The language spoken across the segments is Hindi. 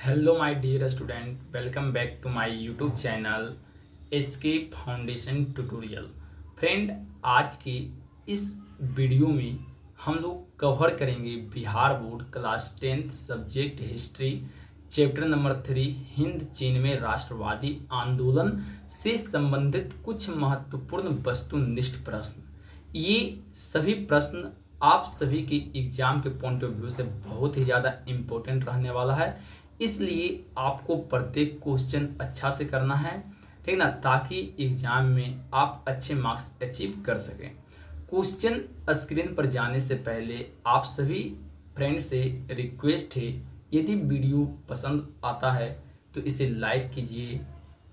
Hello my dear student, welcome back to my YouTube channel escape foundation tutorial. Friend, आज की इस वीडियो में हम लोग कवर करेंगे Bihar board class 10th subject history chapter number 3 हिंद चीन में राष्ट्रवादी आंदोलन से संबंधित कुछ महत्वपूर्ण वस्तुनिष्ठ प्रश्न। ये सभी प्रश्न आप सभी के एग्जाम के पॉइंट ऑफ व्यू से बहुत ही ज़्यादा इम्पोर्टेंट रहने वाला है, इसलिए आपको प्रत्येक क्वेश्चन अच्छा से करना है, ठीक ना, ताकि एग्जाम में आप अच्छे मार्क्स अचीव कर सकें। क्वेश्चन स्क्रीन पर जाने से पहले आप सभी फ्रेंड से रिक्वेस्ट है, यदि वीडियो पसंद आता है तो इसे लाइक कीजिए,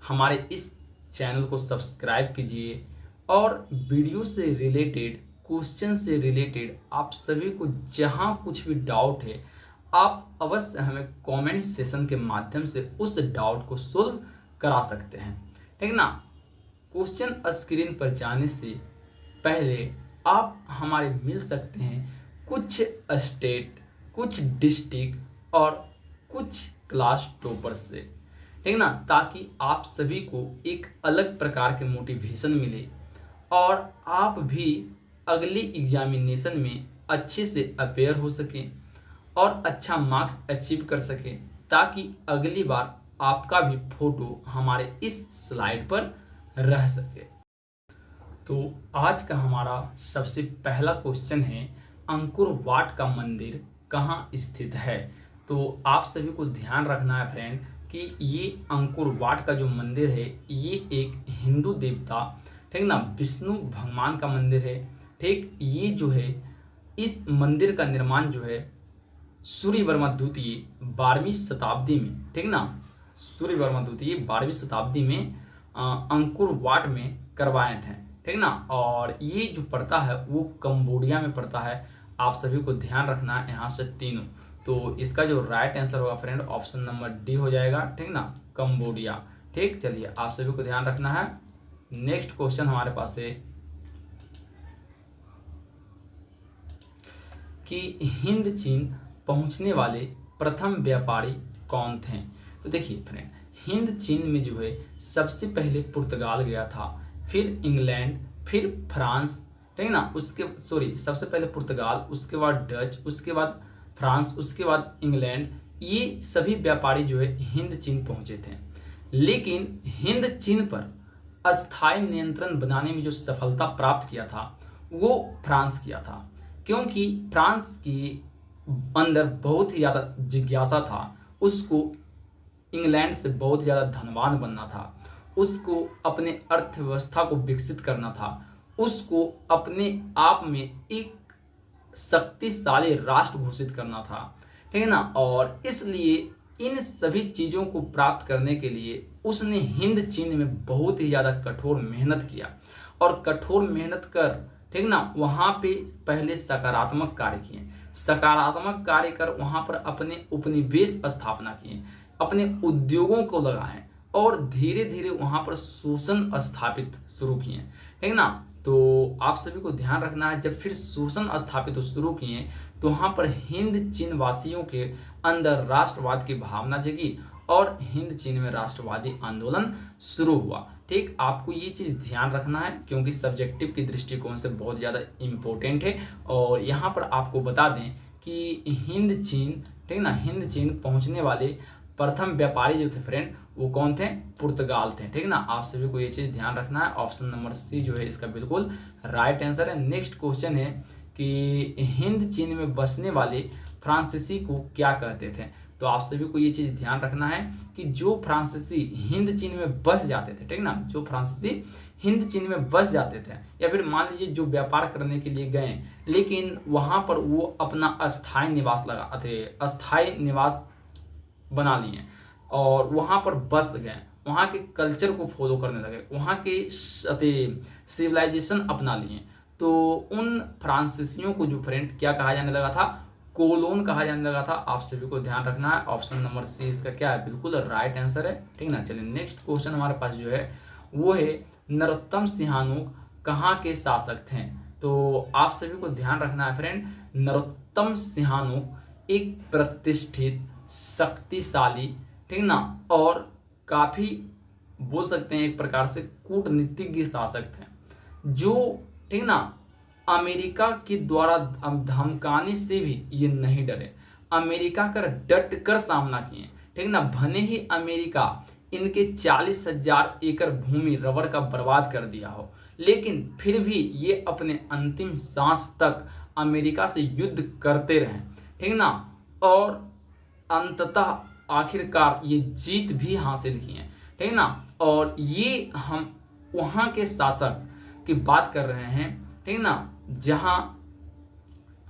हमारे इस चैनल को सब्सक्राइब कीजिए और वीडियो से रिलेटेड क्वेश्चन से रिलेटेड आप सभी को जहां कुछ भी डाउट है आप अवश्य हमें कमेंट सेशन के माध्यम से उस डाउट को सोल्व करा सकते हैं, ठीक ना। क्वेश्चन स्क्रीन पर जाने से पहले आप हमारे मिल सकते हैं कुछ स्टेट, कुछ डिस्ट्रिक्ट और कुछ क्लास टॉपर्स से, ठीक ना, ताकि आप सभी को एक अलग प्रकार के मोटिवेशन मिले और आप भी अगली एग्जामिनेशन में अच्छे से अपेयर हो सकें और अच्छा मार्क्स अचीव कर सके, ताकि अगली बार आपका भी फोटो हमारे इस स्लाइड पर रह सके। तो आज का हमारा सबसे पहला क्वेश्चन है, अंकुर वाट का मंदिर कहाँ स्थित है। तो आप सभी को ध्यान रखना है फ्रेंड कि ये अंकुर वाट का जो मंदिर है ये एक हिंदू देवता, ठीक ना, विष्णु भगवान का मंदिर है। ठीक, ये जो है इस मंदिर का निर्माण जो है सूर्यवर्मा द्वितीय 12वीं शताब्दी में, ठीक ना, सूर्यवर्मा द्वितीय 12वीं शताब्दी में अंकुर वाट में करवाए थे, ठीक ना। और ये जो पड़ता है वो कंबोडिया में पड़ता है। आप सभी को ध्यान रखना है यहाँ से तीनों, तो इसका जो राइट आंसर होगा फ्रेंड ऑप्शन नंबर डी हो जाएगा, ठीक ना, कंबोडिया। ठीक, चलिए आप सभी को ध्यान रखना है। नेक्स्ट क्वेश्चन हमारे पास है कि हिंद चीन पहुंचने वाले प्रथम व्यापारी कौन थे। तो देखिए फ्रेंड, हिंद चीन में जो है सबसे पहले पुर्तगाल गया था, फिर इंग्लैंड, फिर फ्रांस, ठीक है ना, सबसे पहले पुर्तगाल, उसके बाद डच, उसके बाद फ्रांस, उसके बाद इंग्लैंड। ये सभी व्यापारी जो है हिंद चीन पहुंचे थे, लेकिन हिंद चीन पर अस्थायी नियंत्रण बनाने में जो सफलता प्राप्त किया था वो फ्रांस किया था, क्योंकि फ्रांस की अंदर बहुत ही ज़्यादा जिज्ञासा था, उसको इंग्लैंड से बहुत ज़्यादा धनवान बनना था, उसको अपने अर्थव्यवस्था को विकसित करना था, उसको अपने आप में एक शक्तिशाली राष्ट्र घोषित करना था, ठीक है ना। और इसलिए इन सभी चीज़ों को प्राप्त करने के लिए उसने हिंद चीन में बहुत ही ज़्यादा कठोर मेहनत किया और कठोर मेहनत कर, ठीक ना, वहाँ पे पहले सकारात्मक कार्य किए, सकारात्मक कार्य कर वहाँ पर अपने उपनिवेश स्थापना किए, अपने उद्योगों को लगाएं और धीरे धीरे वहाँ पर शोषण स्थापित शुरू किए, ठीक ना। तो आप सभी को ध्यान रखना है, जब फिर शोषण स्थापित शुरू किए तो वहाँ पर हिंद चीन वासियों के अंदर राष्ट्रवाद की भावना जगी और हिंद चीन में राष्ट्रवादी आंदोलन शुरू हुआ। ठीक, आपको ये चीज़ ध्यान रखना है क्योंकि सब्जेक्टिव की दृष्टिकोण से बहुत ज़्यादा इम्पोर्टेंट है। और यहाँ पर आपको बता दें कि हिंद चीन, ठीक ना, हिंद चीन पहुँचने वाले प्रथम व्यापारी जो थे फ्रेंड वो कौन थे, पुर्तगाल थे, ठीक ना। आप सभी को ये चीज़ ध्यान रखना है। ऑप्शन नंबर सी जो है इसका बिल्कुल राइट आंसर है। नेक्स्ट क्वेश्चन है कि हिंद चीन में बसने वाले फ्रांसीसी को क्या कहते थे। तो आप सभी को ये चीज़ ध्यान रखना है कि जो फ्रांसीसी हिंद चीन में बस जाते थे, ठीक ना, जो फ्रांसीसी हिंद चीन में बस जाते थे या फिर मान लीजिए जो व्यापार करने के लिए गए, लेकिन वहाँ पर वो अपना अस्थायी निवास बना लिए और वहाँ पर बस गए, वहाँ के कल्चर को फॉलो करने लगे, वहाँ के सिविलाइजेशन अपना लिए। तो उन फ्रांसीसियों को जो फ्रेंड क्या कहा जाने लगा था, कोलोन कहा जाने लगा था। आप सभी को ध्यान रखना है। ऑप्शन नंबर सी इसका क्या है, बिल्कुल राइट आंसर है, ठीक ना। चलिए नेक्स्ट क्वेश्चन हमारे पास जो है वो है नरोत्तम सिंहानुक कहाँ के शासक थे। तो आप सभी को ध्यान रखना है फ्रेंड, नरोत्तम सिंहानुक एक प्रतिष्ठित, शक्तिशाली, ठीक ना, और काफ़ी बोल सकते हैं एक प्रकार से कूटनीतिज्ञ शासक थे जो, ठीक ना, अमेरिका के द्वारा धमकाने से भी ये नहीं डरे, अमेरिका का डट कर सामना किए, ठीक ना। भले ही अमेरिका इनके 40,000 एकड़ भूमि रबड़ का बर्बाद कर दिया हो, लेकिन फिर भी ये अपने अंतिम सांस तक अमेरिका से युद्ध करते रहे, ठीक ना, और अंततः आखिरकार ये जीत भी हासिल की है, ठीक ना। और ये हम वहाँ के शासक की बात कर रहे हैं, ठीक ना, जहाँ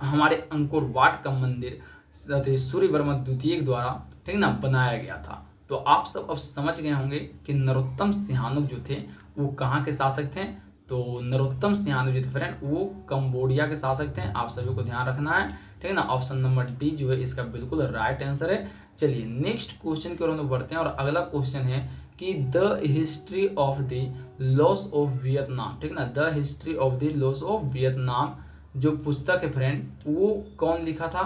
हमारे अंकोर वाट का मंदिर सूर्यवर्मा द्वितीय द्वारा, ठीक ना, बनाया गया था। तो आप सब अब समझ गए होंगे कि नरोत्तम सिंहानुक जो थे वो कहाँ के शासक थे। तो नरोत्तम सिंहानुक जो थे फ्रेंड वो कंबोडिया के शासक थे, आप सभी को ध्यान रखना है, ठीक है ना। ऑप्शन नंबर डी जो है इसका बिल्कुल राइट आंसर है। चलिए नेक्स्ट क्वेश्चन की ओर हम लोग बढ़ते हैं और अगला क्वेश्चन है कि the history of the loss of Vietnam, ठीक है ना, the history of the loss of Vietnam जो पुस्तक है फ्रेंड वो कौन लिखा था।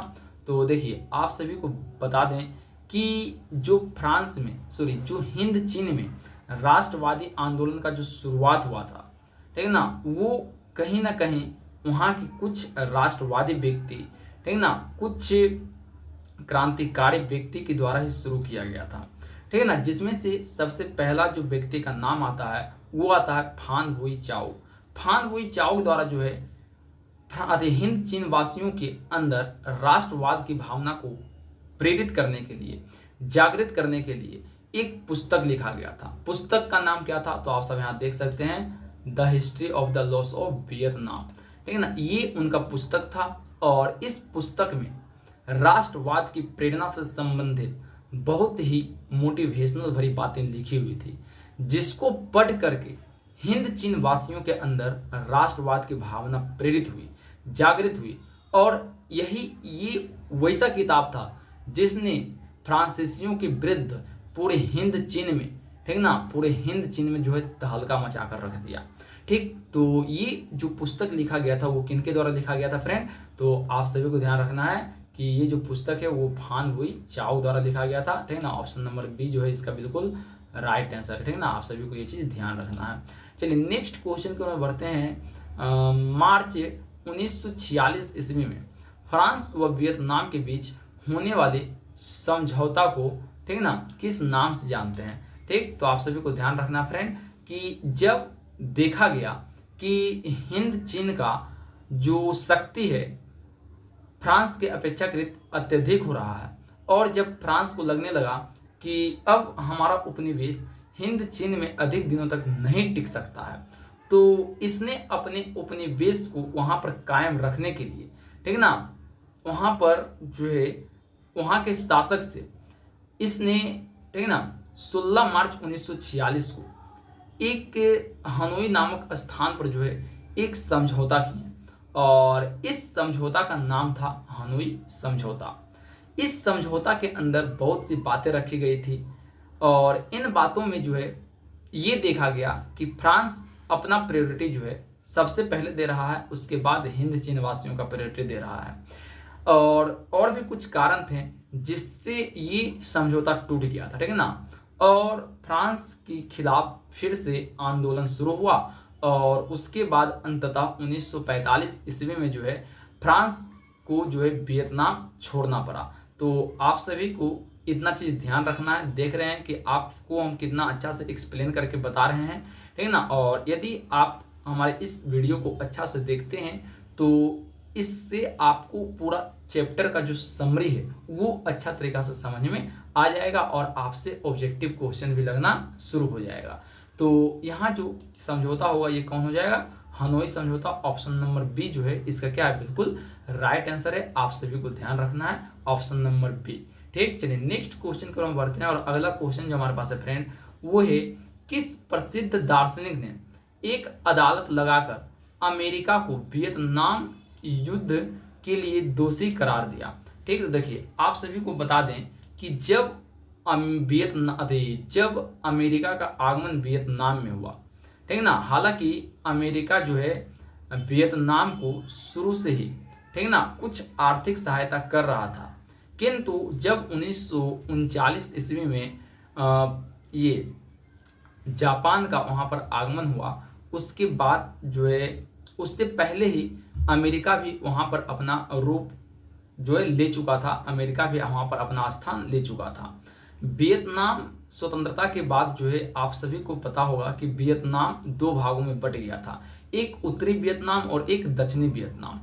तो देखिए आप सभी को बता दें कि जो फ्रांस में जो हिंद चीन में राष्ट्रवादी आंदोलन का जो शुरुआत हुआ था, ठीक है ना, वो कहीं ना कहीं वहाँ के कुछ राष्ट्रवादी व्यक्ति, ठीक है ना, कुछ क्रांतिकारी व्यक्ति के द्वारा ही शुरू किया गया था, ठीक है ना। जिसमें से सबसे पहला जो व्यक्ति का नाम आता है वो आता है फान बुई चाओ। फान बुई चाओ के द्वारा जो है हिंद चीन वासियों के अंदर राष्ट्रवाद की भावना को प्रेरित करने के लिए, जागृत करने के लिए एक पुस्तक लिखा गया था। पुस्तक का नाम क्या था तो आप सब यहाँ देख सकते हैं, the history of the loss of Vietnam, ठीक है ना। ये उनका पुस्तक था और इस पुस्तक में राष्ट्रवाद की प्रेरणा से संबंधित बहुत ही मोटिवेशनल भरी बातें लिखी हुई थी, जिसको पढ़ करके हिंद चीन वासियों के अंदर राष्ट्रवाद की भावना प्रेरित हुई, जागृत हुई। और ये वैसा किताब था जिसने फ्रांसीसियों के विरुद्ध पूरे हिंद चीन में, ठीक ना, पूरे हिंद चीन में जो है तहलका मचा कर रख दिया, ठीक। तो ये जो पुस्तक लिखा गया था वो किनके द्वारा लिखा गया था फ्रेंड, तो आप सभी को ध्यान रखना है कि ये जो पुस्तक है वो फान बुई चाओ द्वारा लिखा गया था, ठीक है ना। ऑप्शन नंबर बी जो है इसका बिल्कुल राइट आंसर है, ठीक है ना। आप सभी को ये चीज़ ध्यान रखना है। चलिए नेक्स्ट क्वेश्चन की ओर बढ़ते हैं। मार्च 1946 ईस्वी में फ्रांस व वियतनाम के बीच होने वाले समझौता को, ठीक है ना, किस नाम से जानते हैं, ठीक। तो आप सभी को ध्यान रखना फ्रेंड कि जब देखा गया कि हिंद चीन का जो शक्ति है फ्रांस के अपेक्षाकृत अत्यधिक हो रहा है, और जब फ्रांस को लगने लगा कि अब हमारा उपनिवेश हिंद चीन में अधिक दिनों तक नहीं टिक सकता है, तो इसने अपने उपनिवेश को वहाँ पर कायम रखने के लिए, ठीक ना, वहाँ पर जो है वहाँ के शासक से इसने, ठीक है ना, 16 मार्च 1946 को एक हनोई नामक स्थान पर जो है एक समझौता किया, और इस समझौता का नाम था हनोई समझौता। इस समझौता के अंदर बहुत सी बातें रखी गई थी, और इन बातों में जो है ये देखा गया कि फ्रांस अपना प्रायोरिटी जो है सबसे पहले दे रहा है, उसके बाद हिंद चीन वासियों का प्रायोरिटी दे रहा है, और भी कुछ कारण थे जिससे ये समझौता टूट गया था, ठीक है ना। और फ्रांस के खिलाफ फिर से आंदोलन शुरू हुआ, और उसके बाद अंततः 1945 ईस्वी में जो है फ्रांस को जो है वियतनाम छोड़ना पड़ा। तो आप सभी को इतना चीज़ ध्यान रखना है, देख रहे हैं कि आपको हम कितना अच्छा से एक्सप्लेन करके बता रहे हैं, ठीक है ना। और यदि आप हमारे इस वीडियो को अच्छा से देखते हैं तो इससे आपको पूरा चैप्टर का जो समरी है वो अच्छा तरीका से समझ में आ जाएगा, और आपसे ऑब्जेक्टिव क्वेश्चन भी लगना शुरू हो जाएगा। तो यहाँ जो समझौता होगा ये कौन हो जाएगा, हनोई समझौता। ऑप्शन नंबर बी जो है इसका क्या है, बिल्कुल राइट आंसर है। आप सभी को ध्यान रखना है, ऑप्शन नंबर बी, ठीक। चलिए नेक्स्ट क्वेश्चन को हम बढ़ते हैं, और अगला क्वेश्चन जो हमारे पास है फ्रेंड वो है, किस प्रसिद्ध दार्शनिक ने एक अदालत लगाकर अमेरिका को वियतनाम युद्ध के लिए दोषी करार दिया, ठीक। तो देखिए आप सभी को बता दें कि जब अमेरिका का आगमन वियतनाम में हुआ, ठीक ना, हालांकि अमेरिका जो है वियतनाम को शुरू से ही, ठीक ना, कुछ आर्थिक सहायता कर रहा था, किंतु जब 1939 ईस्वी में ये जापान का वहाँ पर आगमन हुआ, उसके बाद जो है उससे पहले ही अमेरिका भी वहाँ पर अपना रूप जो है ले चुका था, अमेरिका भी वहाँ पर अपना स्थान ले चुका था। वियतनाम स्वतंत्रता के बाद जो है आप सभी को पता होगा कि वियतनाम दो भागों में बट गया था, एक उत्तरी वियतनाम और एक दक्षिणी वियतनाम।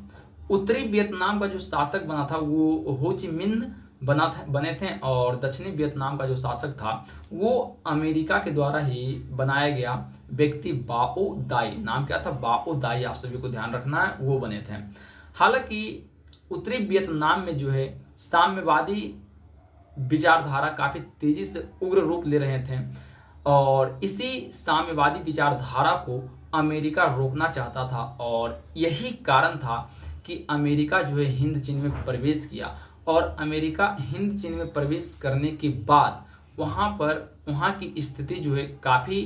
उत्तरी वियतनाम का जो शासक बना था वो हो ची मिन्ह बने थे, और दक्षिणी वियतनाम का जो शासक था वो अमेरिका के द्वारा ही बनाया गया व्यक्ति बाओ दाई, नाम क्या था, बाओ दाई, आप सभी को ध्यान रखना है, वो बने थे। हालांकि उत्तरी वियतनाम में जो है साम्यवादी विचारधारा काफी तेजी से उग्र रूप ले रहे थे, और इसी साम्यवादी विचारधारा को अमेरिका रोकना चाहता था, और यही कारण था कि अमेरिका जो है हिंद चीन में प्रवेश किया। और अमेरिका हिंद चीन में प्रवेश करने के बाद वहाँ की स्थिति जो है काफ़ी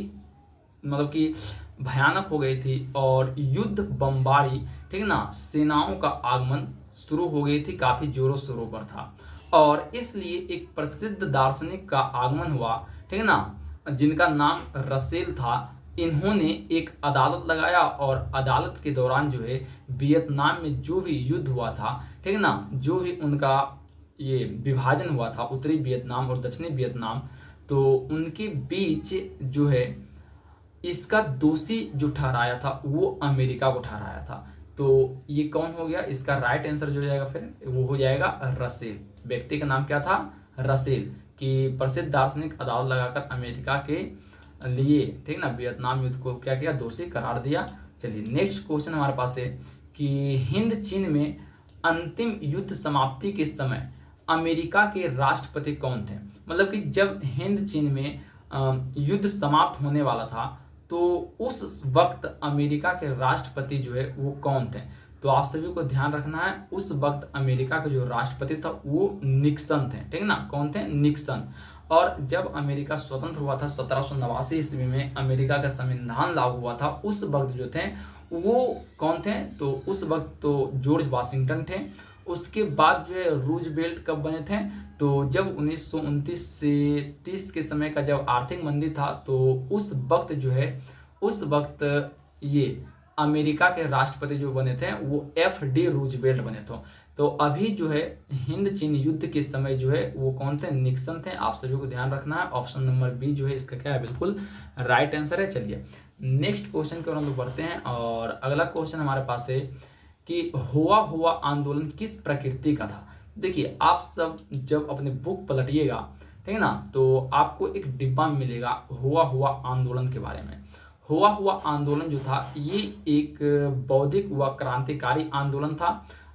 मतलब कि भयानक हो गई थी, और युद्ध बमबारी, ठीक ना, सेनाओं का आगमन शुरू हो गई थी, काफ़ी जोरों शोरों पर था। और इसलिए एक प्रसिद्ध दार्शनिक का आगमन हुआ, ठीक है ना, जिनका नाम रसेल था। इन्होंने एक अदालत लगाया, और अदालत के दौरान जो है वियतनाम में जो भी युद्ध हुआ था, ठीक है ना, जो भी उनका ये विभाजन हुआ था उत्तरी वियतनाम और दक्षिणी वियतनाम, तो उनके बीच जो है इसका दोषी जो ठहराया था वो अमेरिका को ठहराया था। तो ये कौन हो गया, इसका राइट आंसर जो हो जाएगा फिर वो हो जाएगा रसेल। व्यक्ति का नाम क्या था, रसेल, कि प्रसिद्ध दार्शनिक अदालत लगाकर अमेरिका के लिए, ठीक ना, वियतनाम युद्ध को क्या किया, दोषी करार दिया। चलिए नेक्स्ट क्वेश्चन हमारे पास है कि हिंद चीन में अंतिम युद्ध समाप्ति के समय अमेरिका के राष्ट्रपति कौन थे। मतलब कि जब हिंद चीन में युद्ध समाप्त होने वाला था तो उस वक्त अमेरिका के राष्ट्रपति जो है वो कौन थे। तो आप सभी को ध्यान रखना है, उस वक्त अमेरिका का जो राष्ट्रपति था वो निक्सन थे, ठीक है ना, कौन थे, निक्सन। और जब अमेरिका स्वतंत्र हुआ था 1789 ईस्वी में अमेरिका का संविधान लागू हुआ था, उस वक्त जो थे वो कौन थे, तो उस वक्त तो जॉर्ज वाशिंगटन थे। उसके बाद जो है रूजवेल्ट कब बने थे, तो जब 1929 से 30 के समय का जब आर्थिक मंदी था, तो उस वक्त जो है उस वक्त ये अमेरिका के राष्ट्रपति जो बने थे वो FD रूजवेल्ट बने थे। तो अभी जो है हिंद चीन युद्ध के समय जो है वो कौन थे, निक्सन थे। आप सभी को ध्यान रखना है, ऑप्शन नंबर बी जो है इसका क्या है, बिल्कुल राइट आंसर है। चलिए नेक्स्ट क्वेश्चन की ओर हम लोग बढ़ते हैं, और अगला क्वेश्चन हमारे पास है कि हुआ आंदोलन किस प्रकृति का था। देखिए आप सब जब अपने बुक पलटिएगा, ठीक है ना, तो आपको एक डिब्बा मिलेगा हुआ आंदोलन के बारे में। हुआ आंदोलन जो था ये एक बौद्धिक व क्रांतिकारी आंदोलन था।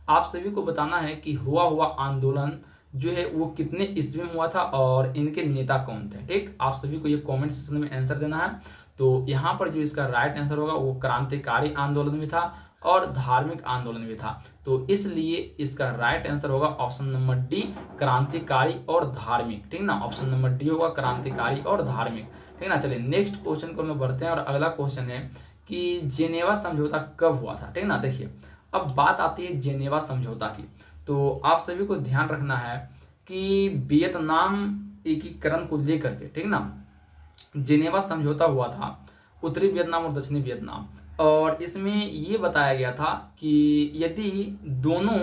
आप सभी को बताना है कि हुआ आंदोलन जो है वो कितने ईस्वी में हुआ था और इनके नेता कौन थे। ठीक, आप सभी को ये कमेंट सेक्शन में आंसर देना है। तो यहाँ पर जो इसका राइट आंसर होगा वो क्रांतिकारी आंदोलन भी था और धार्मिक आंदोलन भी था। तो इसलिए इसका राइट आंसर होगा ऑप्शन नंबर डी, क्रांतिकारी और धार्मिक। ठीक ना, ऑप्शन नंबर डी होगा क्रांतिकारी और धार्मिक। ठीक ना। चलिए नेक्स्ट क्वेश्चन को हम बढ़ते हैं, और अगला क्वेश्चन है कि जेनेवा समझौता कब हुआ था। ठीक ना, देखिए अब बात आती है जेनेवा समझौता की। तो आप सभी को ध्यान रखना है कि वियतनाम एकीकरण को लेकर के, ठीक ना, जेनेवा समझौता हुआ था उत्तरी वियतनाम और दक्षिणी वियतनाम, और इसमें ये बताया गया था कि यदि दोनों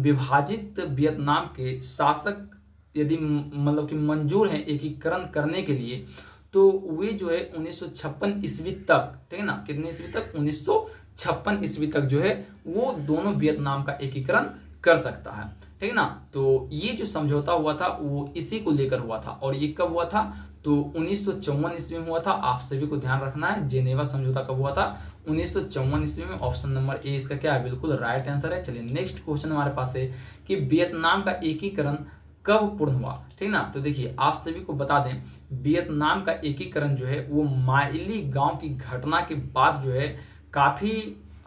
विभाजित वियतनाम के शासक यदि मतलब कि मंजूर हैं एकीकरण करने के लिए, तो वे जो है 1956 ईस्वी तक, ठीक है ना, कितने ईस्वी तक, 1956 ईस्वी तक जो है वो दोनों वियतनाम का एकीकरण कर सकता है। ठीक है ना। तो ये जो समझौता हुआ था वो इसी को लेकर हुआ था, और ये कब हुआ था, तो 1954 ईस्वी में हुआ था। आप सभी को ध्यान रखना है जेनेवा समझौता कब हुआ था, 1954 ईस्वी में। ऑप्शन नंबर ए इसका क्या है, बिल्कुल राइट आंसर है। चलिए नेक्स्ट क्वेश्चन हमारे पास है कि वियतनाम का एकीकरण कब पूर्ण हुआ। ठीक ना, तो देखिए आप सभी को बता दें वियतनाम का एकीकरण जो है वो माइली गांव की घटना के बाद जो है काफी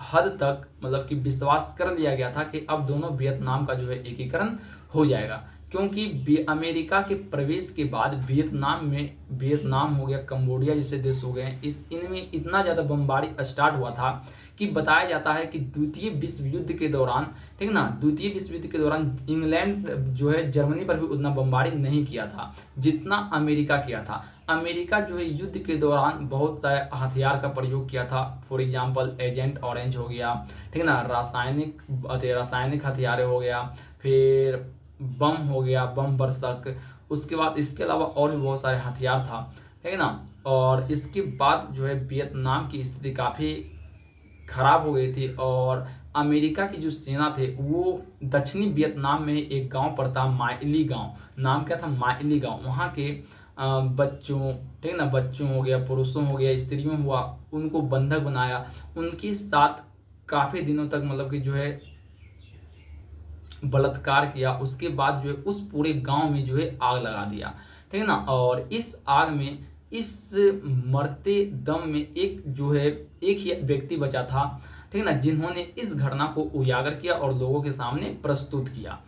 हद तक मतलब कि विश्वास कर लिया गया था कि अब दोनों वियतनाम का जो है एकीकरण हो जाएगा, क्योंकि अमेरिका के प्रवेश के बाद वियतनाम हो गया, कंबोडिया जैसे देश हो गए, इनमें इतना ज़्यादा बमबारी स्टार्ट हुआ था कि बताया जाता है कि द्वितीय विश्व युद्ध के दौरान, ठीक ना, द्वितीय विश्व युद्ध के दौरान इंग्लैंड जो है जर्मनी पर भी उतना बमबारी नहीं किया था जितना अमेरिका किया था। अमेरिका जो है युद्ध के दौरान बहुत सारे हथियार का प्रयोग किया था, फॉर एग्जांपल एजेंट ऑरेंज हो गया, ठीक ना, रासायनिक हथियार हो गया, फिर बम हो गया, बम बरसक, उसके बाद इसके अलावा और भी बहुत सारे हथियार था, ठीक है ना। और इसके बाद जो है वियतनाम की स्थिति काफ़ी खराब हो गई थी और अमेरिका की जो सेना थे वो दक्षिणी वियतनाम में एक गांव पड़ता, माइली गांव, नाम क्या था, माइली गांव, वहाँ के बच्चों, ठीक है ना, बच्चों हो गया, पुरुषों हो गया, स्त्रियों हुआ, उनको बंधक बनाया, उनके साथ काफ़ी दिनों तक मतलब कि जो है बलात्कार किया। उसके बाद जो है उस पूरे गांव में जो है आग लगा दिया, ठीक है ना। और इस आग में, इस मरते दम में एक जो है एक ही व्यक्ति बचा था, ठीक है ना, जिन्होंने इस घटना को उजागर किया और लोगों के सामने प्रस्तुत किया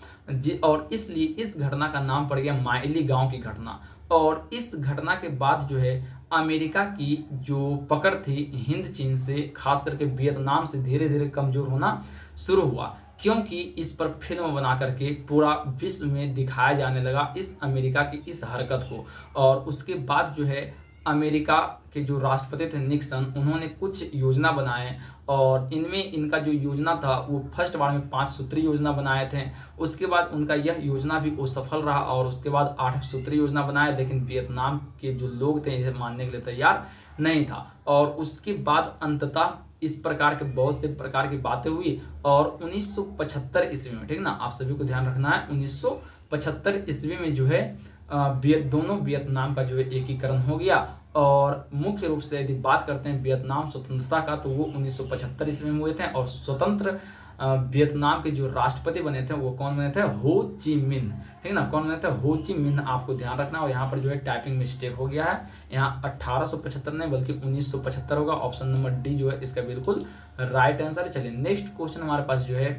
और इसलिए इस घटना का नाम पड़ गया माइली गांव की घटना। और इस घटना के बाद जो है अमेरिका की जो पकड़ थी हिंद चीन से, खास करके वियतनाम से, धीरे धीरे कमजोर होना शुरू हुआ, क्योंकि इस पर फिल्म बना करके पूरा विश्व में दिखाया जाने लगा इस अमेरिका की इस हरकत को। और उसके बाद जो है अमेरिका के जो राष्ट्रपति थे निक्सन, उन्होंने कुछ योजना बनाए और इनमें इनका जो योजना था वो फर्स्ट बार में 5 सूत्री योजना बनाए थे। उसके बाद उनका यह योजना भी असफल रहा और उसके बाद 8 सूत्री योजना बनाए, लेकिन वियतनाम के जो लोग थे इसे मानने के लिए तैयार नहीं था। और उसके बाद अंततः इस प्रकार के बहुत से प्रकार की बातें हुई और 1975 ईस्वी में, ठीक ना, आप सभी को ध्यान रखना है, 1975 ईस्वी में जो है दोनों वियतनाम का जो है एकीकरण हो गया। और मुख्य रूप से यदि बात करते हैं वियतनाम स्वतंत्रता का, तो वो 1975 ईस्वी में हुए थे। और स्वतंत्र वियतनाम के जो राष्ट्रपति बने थे वो कौन बने थे, हो ची मिन्ह, ठीक है ना, कौन बने थे, हो ची मिन्ह, आपको ध्यान रखना। और यहाँ पर जो है टाइपिंग मिस्टेक हो गया है, यहाँ 1875 नहीं बल्कि 1975 होगा। ऑप्शन नंबर डी जो है इसका बिल्कुल राइट आंसर है। चलिए नेक्स्ट क्वेश्चन हमारे पास जो है,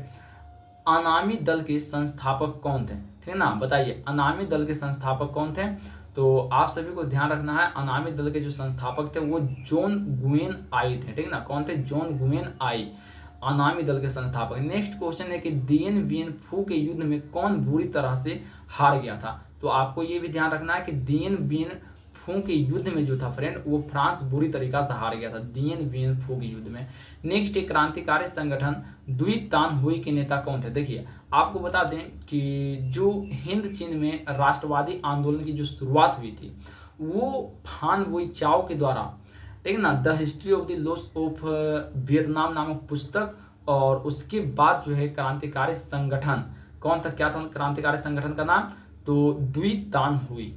अनामी दल के संस्थापक कौन थे, ठीक है ना, बताइए अनामी दल के संस्थापक कौन थे। तो आप सभी को ध्यान रखना है, अनामी दल के जो संस्थापक थे वो जॉन गुयेन आई थे, ठीक है ना, कौन थे, जॉन गुयेन आई, अनामी दल के संस्थापक। नेक्स्ट क्वेश्चन है कि दिएन बिएन फू के युद्ध में कौन बुरी तरह से हार गया था। तो आपको ये भी ध्यान रखना है कि दिएन बिएन फू के युद्ध में जो था फ्रेंड, वो फ्रांस बुरी तरीका से हार गया था दिएन बिएन फू के युद्ध में। नेक्स्ट एक क्रांतिकारी संगठन दुई तान हुई के नेता कौन थे। देखिए आपको बता दें कि जो हिंद चीन में राष्ट्रवादी आंदोलन की जो शुरुआत हुई थी वो फान वुई चाओ के द्वारा, ठीक है ना, the history of the loss of Vietnam नामक पुस्तक, और उसके बाद जो है क्रांतिकारी संगठन कौन था, क्या था क्रांतिकारी संगठन का नाम, तो दुई तान हुई,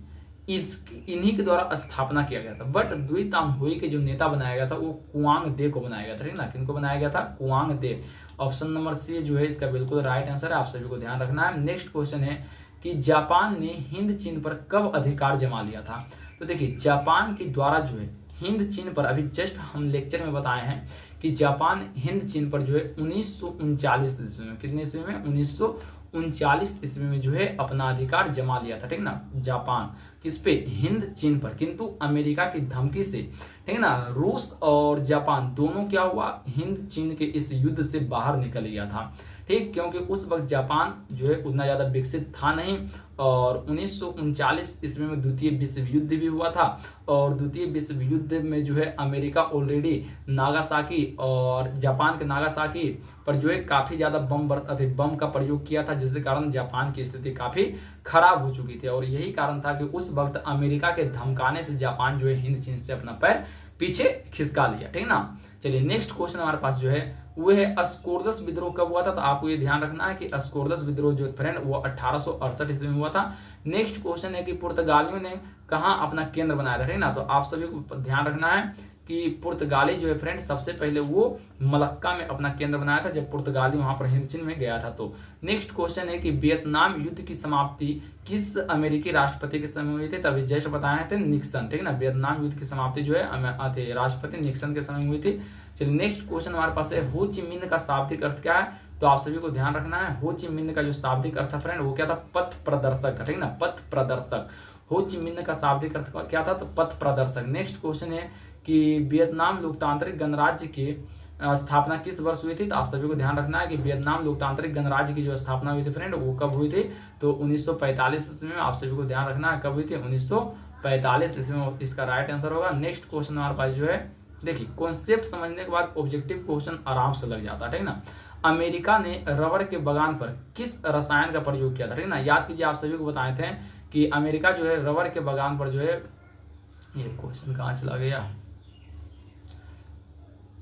इन्हीं के द्वारा स्थापना किया गया था। बट दुई तान हुई के जो नेता बनाया गया था वो कुआंग दे को बनाया गया था, ठीक है ना, किनको बनाया गया था, कुआंग दे। ऑप्शन नंबर सी जो है इसका बिल्कुल राइट आंसर है, आप सभी को ध्यान रखना है। नेक्स्ट क्वेश्चन है कि जापान ने हिंद चीन पर कब अधिकार जमा लिया था। तो देखिए जापान के द्वारा जो है हिंद चीन पर, अभी जस्ट हम लेक्चर में बताए हैं कि जापान हिंद चीन पर जो है 1939 ईस्वी में, कितने ईस्वी में, 1939 ईस्वी में जो है अपना अधिकार जमा लिया था, ठीक ना, जापान किस पे, हिंद चीन पर। किंतु अमेरिका की धमकी से, ठीक है ना, रूस और जापान दोनों क्या हुआ, हिंद चीन के इस युद्ध से बाहर निकल गया था, ठीक, क्योंकि उस वक्त जापान जो है उतना ज़्यादा विकसित था नहीं। और 1939 ईस्वी में द्वितीय विश्व युद्ध भी हुआ था और द्वितीय विश्व युद्ध में जो है अमेरिका ऑलरेडी नागासाकी और जापान के नागासाकी पर जो है काफ़ी ज़्यादा बम का प्रयोग किया था, जिसके कारण जापान की स्थिति काफ़ी खराब हो चुकी थी। और यही कारण था कि उस वक्त अमेरिका के धमकाने से जापान जो है हिंद चीन से अपना पैर पीछे खिसका लिया, ठीक है ना। चलिए नेक्स्ट क्वेश्चन हमारे पास जो है वो है अस्कोर्दस विद्रोह कब हुआ था। तो आपको ये ध्यान रखना है कि अस्कोर्दस विद्रोह जो फ्रेंड वो 1868 ईस्वी में हुआ था। नेक्स्ट क्वेश्चन है कि पुर्तगालियों ने कहाँ अपना केंद्र बनाया था, ठीक है ना। तो आप सभी को ध्यान रखना है कि पुर्तगाली जो है फ्रेंड सबसे पहले वो मलक्का में अपना केंद्र बनाया था जब पुर्तगाली वहां पर हिंद चीन में गया था। तो नेक्स्ट क्वेश्चन है कि वियतनाम युद्ध की समाप्ति किस अमेरिकी राष्ट्रपति के समय हुई थी? तभी जस्ट बताए थे निक्सन, ठीक ना। वियतनाम युद्ध की समाप्ति जो है राष्ट्रपति निक्सन के समय हुई थी। चलिए नेक्स्ट क्वेश्चन हमारे पास है हो ची मिन्ह का शाब्दिक अर्थ क्या है? तो आप सभी को ध्यान रखना है हो ची मिन्ह का जो शाब्दिक अर्थ था फ्रेंड वो क्या था? पथ प्रदर्शक था, ठीक ना, पथ प्रदर्शक। हो ची मिन्ह का शाब्दिक अर्थ क्या था? तो पथ प्रदर्शक। नेक्स्ट क्वेश्चन है कि वियतनाम लोकतांत्रिक गणराज्य की स्थापना किस वर्ष हुई थी? तो आप सभी को ध्यान रखना है कि वियतनाम लोकतांत्रिक गणराज्य की जो स्थापना हुई थी फ्रेंड वो कब हुई थी? तो 1945 ईस्वी में। आप सभी को ध्यान रखना है कब हुई थी? 1945 ईस्वी में इसका राइट आंसर होगा। नेक्स्ट क्वेश्चन हमारे पास जो है, देखिए कॉन्सेप्ट समझने के बाद ऑब्जेक्टिव क्वेश्चन आराम से लग जाता है, ठीक ना। अमेरिका ने रबर के बगान पर किस रसायन का प्रयोग किया था? ठीक ना, याद कीजिए आप सभी को बताए थे कि अमेरिका जो है रबर के बगान पर जो है, ये क्वेश्चन कहाँ चला गया,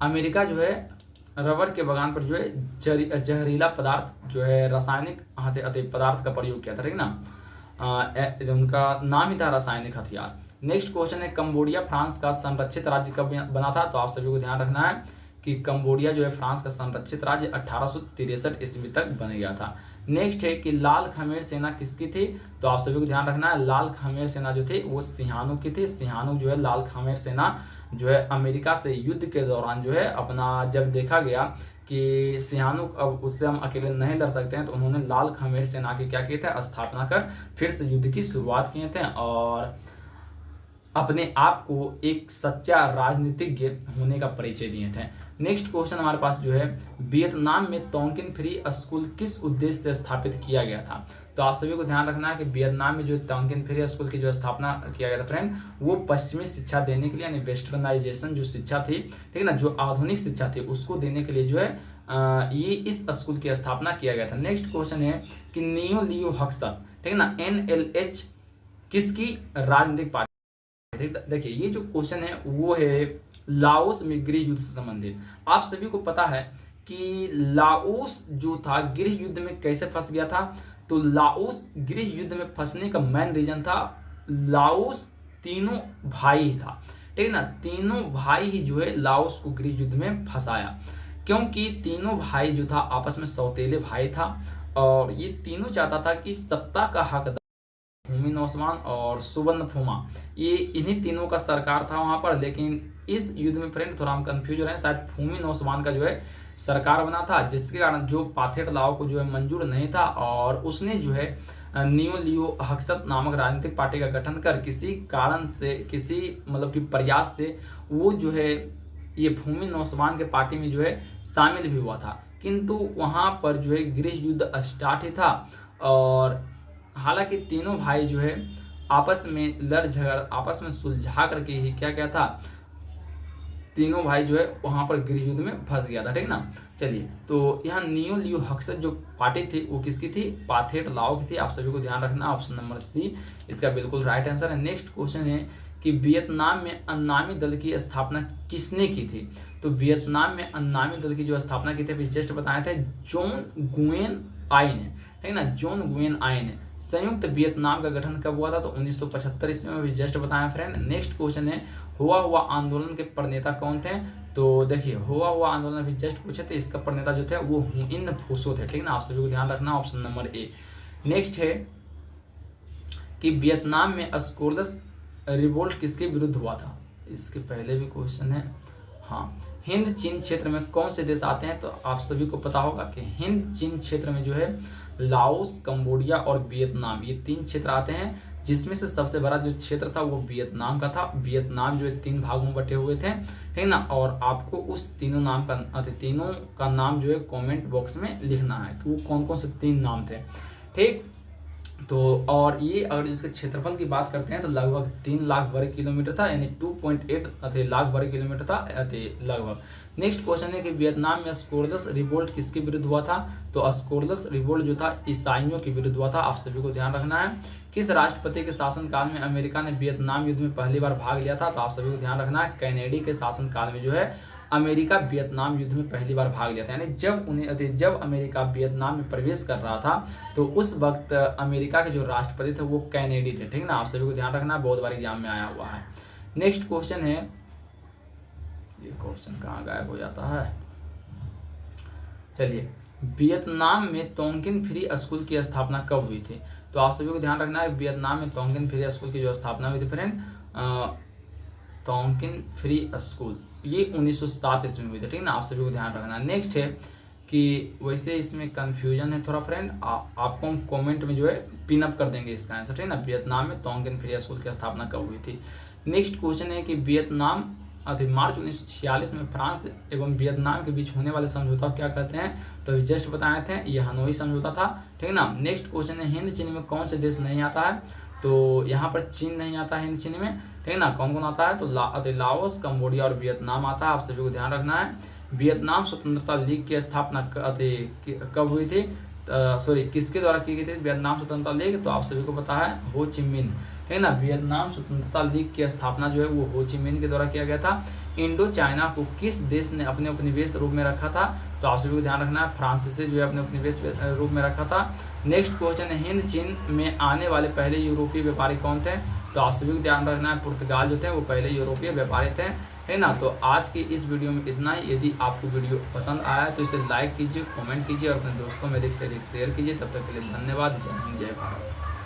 अमेरिका जो है रबर के बगान पर जो है जहरीला पदार्थ जो है रासायनिक पदार्थ का प्रयोग किया था, ठीक ना। उनका नाम ही था रासायनिक हथियार। नेक्स्ट क्वेश्चन है कंबोडिया फ्रांस का संरक्षित राज्य कब बना था? तो आप सभी को ध्यान रखना है कि कंबोडिया जो है फ्रांस का संरक्षित राज्य 1863 ईस्वी तक बन गया था। नेक्स्ट है कि लाल खमेर सेना किसकी थी? तो आप सभी को ध्यान रखना है लाल खमेर सेना जो थी वो सिहानू की थी। सिहानू जो है लाल खमेर सेना जो है अमेरिका से युद्ध के दौरान जो है अपना जब देखा गया कि सिहानू अब उससे हम अकेले नहीं लड़ सकते हैं तो उन्होंने लाल खमेर सेना की क्या किए थे? स्थापना कर फिर से युद्ध की शुरुआत किए थे और अपने आप को एक सच्चा राजनीतिज्ञ होने का परिचय दिए थे। नेक्स्ट क्वेश्चन हमारे पास जो है वियतनाम में तोंकिन फ्री स्कूल किस उद्देश्य से स्थापित किया गया था? तो आप सभी को ध्यान रखना है कि वियतनाम में जो तोंकिन फ्री स्कूल की जो स्थापना किया गया था फ्रेंड वो पश्चिमी शिक्षा देने के लिए, यानी वेस्टर्नाइजेशन जो शिक्षा थी, ठीक है ना, जो आधुनिक शिक्षा थी उसको देने के लिए जो है ये इस स्कूल की स्थापना किया गया था। नेक्स्ट क्वेश्चन है कि नियो लियो हक्सत, ठीक है ना, NLH किसकी राजनीतिक पार्टी? देखिए ये जो क्वेश्चन है वो है लाओस में गृह युद्ध से संबंधित। आप सभी को पता है कि लाओस जो था गृह युद्ध में कैसे फंस गया था? तो लाओस गृह युद्ध में फंसने का मेन रीजन था लाओस तीनों भाई ही था, ठीक है ना, तीनों भाई ही जो है लाओस को गृह युद्ध में फंसाया क्योंकि तीनों भाई जो था आपस में सौतेले भाई था और ये तीनों चाहता था कि सत्ता का हकदार भूमि नौसवान और सुवर्ण फुमा, ये इन्हीं तीनों का सरकार था वहां पर। लेकिन इस युद्ध में फ्रेंड थोड़ा हम कंफ्यूज हो रहे हैं, शायद भूमि नौसवान का जो है सरकार बना था जिसके कारण जो पाथेट लाओ को जो है मंजूर नहीं था और उसने जो है नियो लियो हक्सत नामक राजनीतिक पार्टी का गठन कर किसी कारण से, किसी मतलब कि प्रयास से वो जो है ये भूमि नौसवान के पार्टी में जो है शामिल भी हुआ था, किंतु वहां पर जो है गृह युद्ध स्टार्ट ही था और हालांकि तीनों भाई जो है आपस में लड़ झगड़ आपस में सुलझा करके ही क्या क्या था, तीनों भाई जो है वहां पर गृह युद्ध में फंस गया था, ठीक ना। चलिए तो यहाँ नियो लियो हक्सत जो पार्टी थी वो किसकी थी? पाथेट लाओ की थी। आप सभी को ध्यान रखना, ऑप्शन नंबर सी इसका बिल्कुल राइट आंसर है। नेक्स्ट क्वेश्चन है कि वियतनाम में अन्नामी दल की स्थापना किसने की थी? तो वियतनाम में अन्नामी दल की जो स्थापना की थी अभी जस्ट बताए थे जॉन गुएन आई ने, ठीक ना, जॉन गुएन आई ने। संयुक्त वियतनाम का गठन कब हुआ था? तो 1975 ईस्वी में भी जस्ट बताया फ्रेंड। नेक्स्ट क्वेश्चन है हुआ आंदोलन के प्रणेता कौन थे? तो देखिए हुआ आंदोलन भी जस्ट पूछे थे, इसका प्रणेता जो थे वो हुइन फूसो थे, ठीक ना। आप सभी को ध्यान रखना, ऑप्शन नंबर ए। नेक्स्ट है कि वियतनाम में स्कोरलस रिवोल्ट किसके विरुद्ध हुआ था? इसके पहले भी क्वेश्चन है। हाँ, हिंद चीन क्षेत्र में कौन से देश आते हैं? तो आप सभी को पता होगा कि हिंद चीन क्षेत्र में जो है लाओस, कंबोडिया और वियतनाम, ये 3 क्षेत्र आते हैं जिसमें से सबसे बड़ा जो क्षेत्र था वो वियतनाम का था। वियतनाम जो है 3 भागों में बटे हुए थे, ठीक ना, और आपको उस तीनों का नाम जो है कमेंट बॉक्स में लिखना है कि वो कौन कौन से 3 नाम थे, ठीक। तो और ये अगर इसके क्षेत्रफल की बात करते हैं तो लगभग 3 लाख वर्ग किलोमीटर था, यानी 2.8 लाख वर्ग किलोमीटर था लगभग। नेक्स्ट क्वेश्चन है कि वियतनाम में स्कोरलस रिवोल्ट किसके विरुद्ध हुआ था? तो स्कोरलस रिवोल्ट जो था ईसाइयों के विरुद्ध हुआ था। आप सभी को ध्यान रखना है। किस राष्ट्रपति के शासनकाल में अमेरिका ने वियतनाम युद्ध में पहली बार भाग लिया था? तो आप सभी को ध्यान रखना है कैनेडी के शासनकाल में जो है अमेरिका वियतनाम युद्ध में पहली बार भाग लिया था, यानी जब अमेरिका वियतनाम में प्रवेश कर रहा था तो उस वक्त अमेरिका के जो राष्ट्रपति थे वो कैनेडी थे, ठीक ना। आप सभी को ध्यान रखना, बहुत बार एग्जाम में आया हुआ है। नेक्स्ट क्वेश्चन है ये क्वेश्चन कहाँ गायब हो जाता है। चलिए, वियतनाम में तोंगिन फ्री स्कूल की स्थापना कब हुई थी? तो आप सभी को ध्यान रखना है, वियतनाम में तोंगिन फ्री स्कूल की जो स्थापना हुई थी फ्रेंड, तोंगिन फ्री स्कूल, ये 1907 ईस्वी में हुई थी। ठीक ना, आप सभी को ध्यान रखना है। नेक्स्ट है कि वैसे इसमें कन्फ्यूजन है थोड़ा फ्रेंड, आपको हम कमेंट में जो है पिन अप कर देंगे इसका आंसर। ठीक ना, वियतनाम में तोंगिन फ्री स्कूल की स्थापना कब हुई थी। नेक्स्ट क्वेश्चन है कि वियतनाम मार्च 1946 में फ्रांस एवं वियतनाम के बीच होने वाले समझौता को क्या कहते हैं? तो अभी जस्ट बताए थे, ये हनोई समझौता था। ठीक है ना। नेक्स्ट क्वेश्चन है, हिंद चीन में कौन से देश नहीं आता है? तो यहाँ पर चीन नहीं आता है हिंद चीन में। ठीक है ना। कौन कौन आता है? तो लाओस, कंबोडिया और वियतनाम आता है। आप सभी को ध्यान रखना है। वियतनाम स्वतंत्रता लीग की स्थापना कब हुई थी? सॉरी, किसके द्वारा की गई थी वियतनाम स्वतंत्रता लीग? तो आप सभी को पता है, हो ची मिन्ह। है ना। वियतनाम स्वतंत्रता लीग की स्थापना जो है वो हो ची मिन्ह के द्वारा किया गया था। इंडो चाइना को किस देश ने अपने उपनिवेश रूप में रखा था? तो आप सभी को ध्यान रखना है, फ्रांस से जो है अपने उपनिवेश रूप में रखा था। नेक्स्ट क्वेश्चन है, हिंद चीन में आने वाले पहले यूरोपीय व्यापारी कौन थे? तो आप सभी को ध्यान रखना है, पुर्तगाल जो थे वो पहले यूरोपीय व्यापारी थे। है ना। तो आज की इस वीडियो में इतना ही। यदि आपको वीडियो पसंद आया तो इसे लाइक कीजिए, कमेंट कीजिए और अपने दोस्तों में अधिक से अधिक शेयर कीजिए। तब तक के लिए धन्यवाद। जय हिंद, जय भारत।